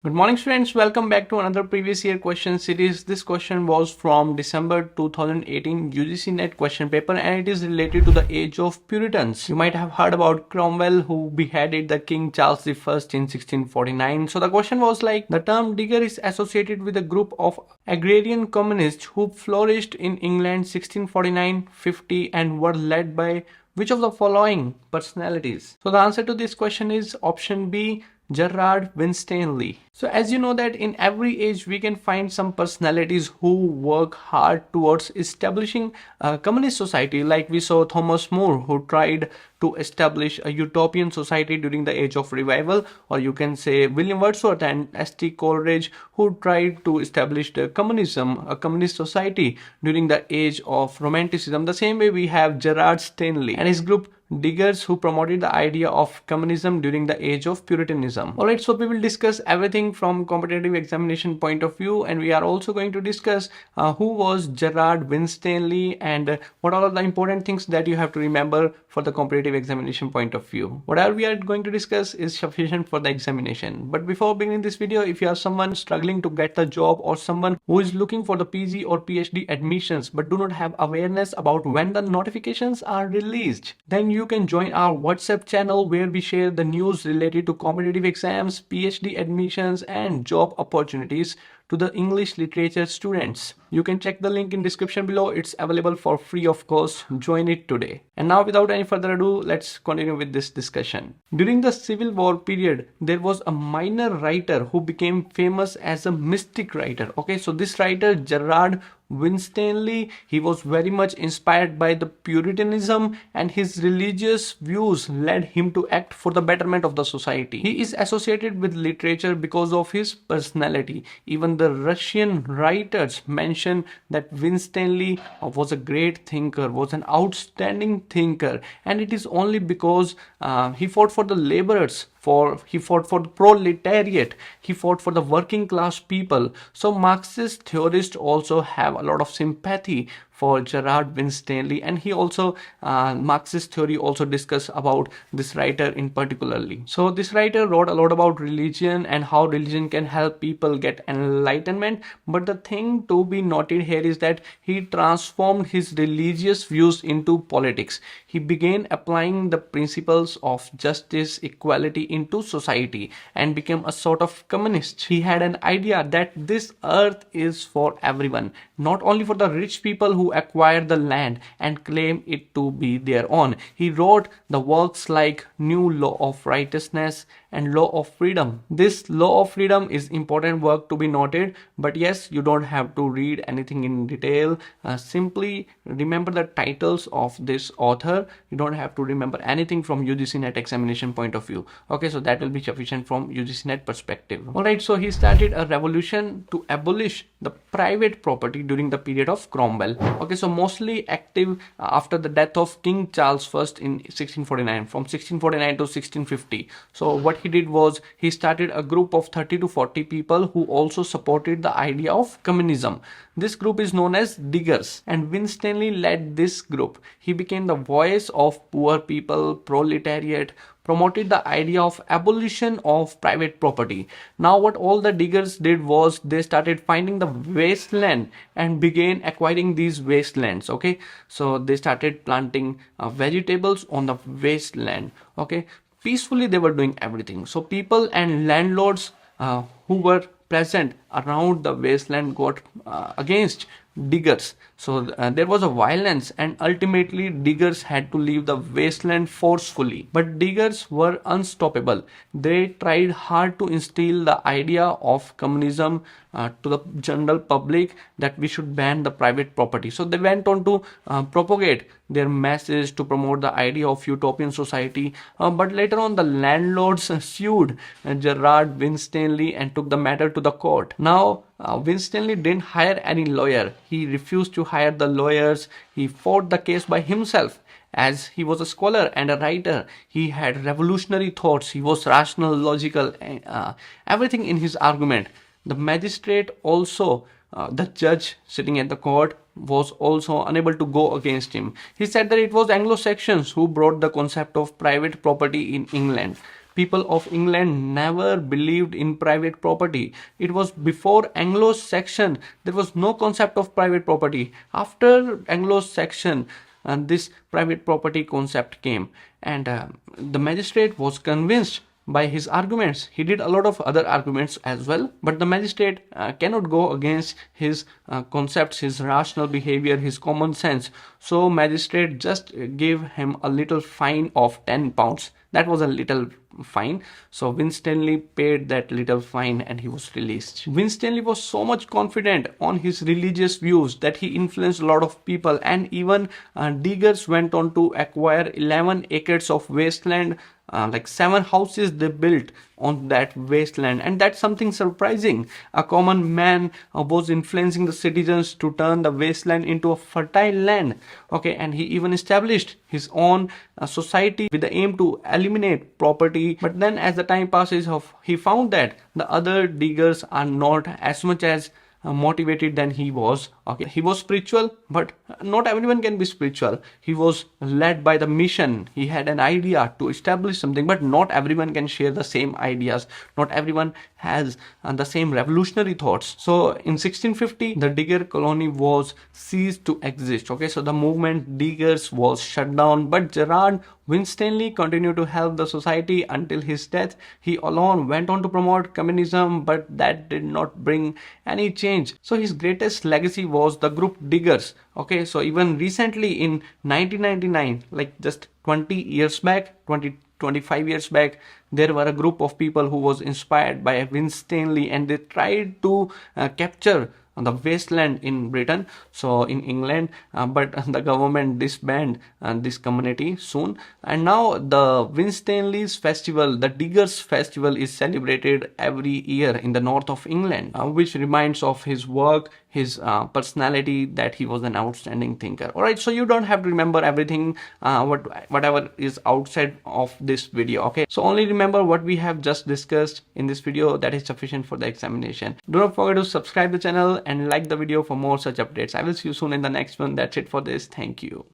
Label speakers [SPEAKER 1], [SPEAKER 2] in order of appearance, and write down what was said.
[SPEAKER 1] Good morning students, welcome back to another previous year question series. This question was from December 2018 UGC-NET question paper and it is related to the age of Puritans. You might have heard about Cromwell who beheaded the King Charles I in 1649. So the question was like, the term digger is associated with a group of agrarian communists who flourished in England 1649-50 and were led by which of the following personalities? So the answer to this question is option B, Gerrard Winstanley. So as you know that in every age we can find some personalities who work hard towards establishing a communist society, like we saw Thomas More who tried to establish a utopian society during the age of revival, or you can say William Wordsworth and St. Coleridge who tried to establish the communism, a communist society during the age of romanticism. The same way we have Gerrard Winstanley and his group diggers who promoted the idea of communism during the age of Puritanism. Alright, so we will discuss everything from competitive examination point of view, and we are also going to discuss who was Gerrard Winstanley and what are the important things that you have to remember for the competitive examination point of view. Whatever we are going to discuss is sufficient for the examination. But before beginning this video, if you are someone struggling to get the job or someone who is looking for the PG or PhD admissions but do not have awareness about when the notifications are released, then you can join our WhatsApp channel where we share the news related to competitive exams, PhD admissions and job opportunities to the English literature students. You can check the link in description below. It's available for free of course. Join it today. And now without any further ado, let's continue with this discussion. During the Civil War period, there was a minor writer who became famous as a mystic writer. Okay, so this writer Gerrard Winstanley, he was very much inspired by the Puritanism and his religious views led him to act for the betterment of the society. He is associated with literature because of his personality. Even the Russian writers mention that Winstanley was a great thinker, was an outstanding thinker, and it is only because he fought for the laborers, he fought for the proletariat, he fought for the working class people. So Marxist theorists also have a lot of sympathy for Gerrard Winstanley, and he also Marxist theory also discuss about this writer in particularly. So this writer wrote a lot about religion and how religion can help people get enlightenment, but the thing to be noted here is that he transformed his religious views into politics. He began applying the principles of justice, equality into society and became a sort of communist. He had an idea that this earth is for everyone, not only for the rich people who acquire the land and claim it to be their own. He wrote the works like New Law of Righteousness and Law of Freedom. This Law of Freedom is important work to be noted, but yes, you don't have to read anything in detail. Simply remember the titles of this author. You don't have to remember anything from UGC-NET examination point of view. Okay, so that will be sufficient from UGC-NET perspective. Alright, so he started a revolution to abolish the private property during the period of Cromwell. Okay, so mostly active after the death of King Charles I in 1649, from 1649 to 1650. So what he did was he started a group of 30 to 40 people who also supported the idea of communism. This group is known as diggers, and Winstanley led this group. He became the voice of poor people, proletariat, promoted the idea of abolition of private property. Now what all the diggers did was they started finding the wasteland and began acquiring these wastelands. Okay, so they started planting vegetables on the wasteland. Okay, peacefully they were doing everything. So people and landlords who were present around the wasteland got against diggers. So there was a violence and ultimately diggers had to leave the wasteland forcefully. But diggers were unstoppable. They tried hard to instill the idea of communism to the general public, that we should ban the private property. So they went on to propagate their message to promote the idea of utopian society. But later on the landlords sued Gerrard Winstanley and took the matter to the court. Now Winstanley didn't hire any lawyer. He refused to hire the lawyers. He fought the case by himself. As he was a scholar and a writer, he had revolutionary thoughts. He was rational, logical, everything in his argument. The magistrate also, the judge sitting at the court, was also unable to go against him. He said that it was Anglo-Saxons who brought the concept of private property in England. people of England never believed in private property. It was before Anglo-Saxon, there was no concept of private property. After Anglo-Saxon, this private property concept came, and the magistrate was convinced by his arguments. He did a lot of other arguments as well, but the magistrate cannot go against his concepts, his rational behavior, his common sense. So magistrate just gave him a little fine of 10 pounds. That was a little fine. So Winstanley paid that little fine and he was released. Winstanley was so much confident on his religious views that he influenced a lot of people, and even diggers went on to acquire 11 acres of wasteland. Like 7 houses they built on that wasteland, and that's something surprising. A common man was influencing the citizens to turn the wasteland into a fertile land. Okay, and he even established his own society with the aim to eliminate property. But then as the time passes, he found that the other diggers are not as much as motivated than he was. Okay, he was spiritual, but not everyone can be spiritual. He was led by the mission. He had an idea to establish something, but not everyone can share the same ideas. Not everyone has the same revolutionary thoughts. So in 1650 the digger colony was ceased to exist. Okay, so the movement diggers was shut down, but Gerrard Winstanley continued to help the society until his death. He alone went on to promote communism, but that did not bring any change. So his greatest legacy was the group diggers. Okay, so even recently in 1999, like just 20 years back, 25 years back, there were a group of people who was inspired by Winstanley, and they tried to capture the wasteland in Britain, so in England, but the government disbanded this community soon. And now the Winstanley's festival, the Diggers Festival, is celebrated every year in the north of England, which reminds of his work, his personality, that he was an outstanding thinker. Alright, so you don't have to remember everything, whatever is outside of this video. Okay, so only remember what we have just discussed in this video. That is sufficient for the examination. Do not forget to subscribe the channel and like the video for more such updates. I will see you soon in the next one. That's it for this. Thank you.